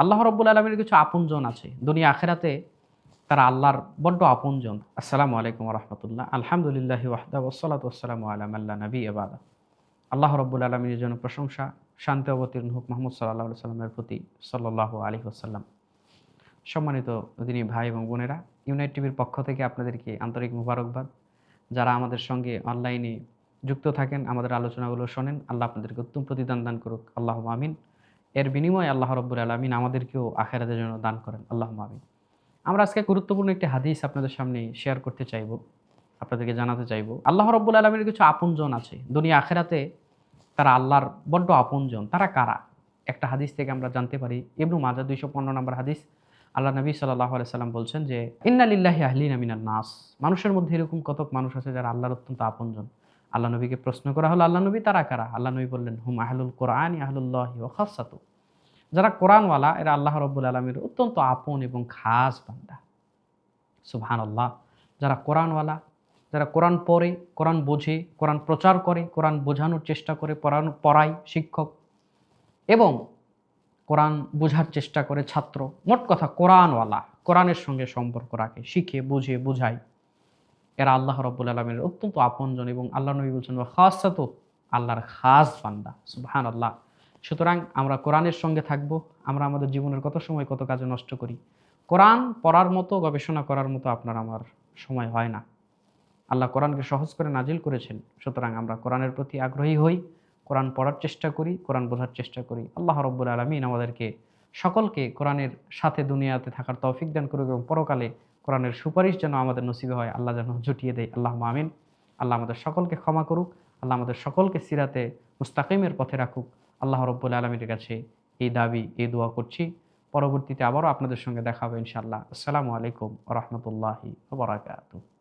আল্লাহ রাব্বুল আলামিনের কিছু আপনজন আছে। দুনিয়া আখিরাতে তারা আল্লাহর বড্ড আপনজন। আসসালামু আলাইকুম ওয়া রাহমাতুল্লাহ। আলহামদুলিল্লাহি ওয়াহদা ওয়াসসালাতু ওয়াসসালামু আলা মান লা নাবিয়্যা বা'দা। আল্লাহ রাব্বুল আলামিনের জন্য প্রশংসা, শান্তি অবতীর্ণ হোক মুহাম্মদ সাল্লাল্লাহু আলাইহি ওয়াসাল্লামের প্রতি সাল্লাল্লাহু আলাইহি ওয়াসাল্লাম। সম্মানিত দিনী ভাই এবং বোনেরা, ইউনাইট টিভির পক্ষ থেকে আপনাদেরকে আন্তরিক মোবারকবাদ। যারা আমাদের সঙ্গে অনলাইনে যুক্ত থাকেন, আমাদের আলোচনাগুলো শোনেন, আল্লাহ আপনাদেরকে উত্তম প্রতিদান দান করুক। আল্লাহুম্মা আমিন। এর বিনিময়ে আল্লাহ রাব্বুল আলামিন আমাদেরকেও আখিরাতের জন্য দান করেন। আল্লাহুম্মা আমিন। আমরা আজকে গুরুত্বপূর্ণ একটি হাদিস আপনাদের সামনে শেয়ার করতে চাইবো, আপনাদেরকে জানাতে চাইবো। আল্লাহ রাব্বুল আলামিনের কিছু আপনজন আছে। দুনিয়া আখিরাতে তারা আল্লাহর বড্ড আপনজন। তারা কারা? একটা হাদিস থেকে আমরা জানতে পারি। ইবনু মাজাহ ২১৫ নম্বর হাদিস। আল্লাহ নবী সাল্লাল্লাহু আলাইহি সাল্লাম বলছেন যে, ইন্না লিল্লাহি আহলিনা মিনান নাস। মানুষের মধ্যে এরকম কতক মানুষ আছে যারা আল্লাহর অত্যন্ত আপনজন। আল্লাহ নবীকে প্রশ্ন করা হলো, আল্লাহ নবী তারা কারা? আল্লাহ নবী বললেন, হুম আহলুল কোরআনি আহলুল্লাহি ওয়া খাসাতু। যারা কোরআনওয়ালা এরা আল্লাহ রাব্বুল আলামিনের অত্যন্ত আপন এবং খাস বান্দা। সুবহানাল্লাহ। যারা কোরআনওয়ালা, যারা কোরআন পড়ে, কোরআন বোঝে, কোরআন প্রচার করে, কোরআন বোঝানোর চেষ্টা করে, পড়ায় শিক্ষক এবং কোরআন বোঝার চেষ্টা করে ছাত্র। মোট কথা কোরআনওয়ালা, কোরআনের সঙ্গে সম্পর্ক রাখে, শিখে, বুঝে, বুঝায়। এরা আল্লাহ রাব্বুল আলামিনের অত্যন্ত আপনজন এবং আল্লাহ নবী বলছেন ওয়া খাসাতু, আল্লাহর খাস বান্দা। সুবহানাল্লাহ। সুতরাং আমরা কোরআনের সঙ্গে থাকব। আমরা আমাদের জীবনের কত সময় কত কাজে নষ্ট করি। কোরআন পড়ার মতো, গবেষণা করার মতো আপনার আমার সময় হয় না। আল্লাহ কোরআনকে সহজ করে নাজিল করেছেন। সুতরাং আমরা কোরআনের প্রতি আগ্রহী হই, কোরআন পড়ার চেষ্টা করি, কোরআন বোঝার চেষ্টা করি। আল্লাহ রাব্বুল আলামিন আমাদেরকে সকলকে কোরআনের সাথে দুনিয়াতে থাকার তৌফিক দান করুক এবং পরকালে কোরআনের সুপারিশ যেন আমাদের নসিবে হয়, আল্লাহ যেন জুটিয়ে দেয়। আল্লাহুম্মা আমিন। আল্লাহ আমাদের সকলকে ক্ষমা করুক। আল্লাহ আমাদের সকলকে সিরাতে মুস্তাকিমের পথে রাখুক। আল্লাহ রাব্বুল আলামিনের কাছে এই দাবি, এই দোয়া করছি। পরবর্তীতে আবারও আপনাদের সঙ্গে দেখা হবে ইনশাআল্লাহ। আসসালামু আলাইকুম ওয়া রাহমাতুল্লাহি ওয়া বারাকাতুহু।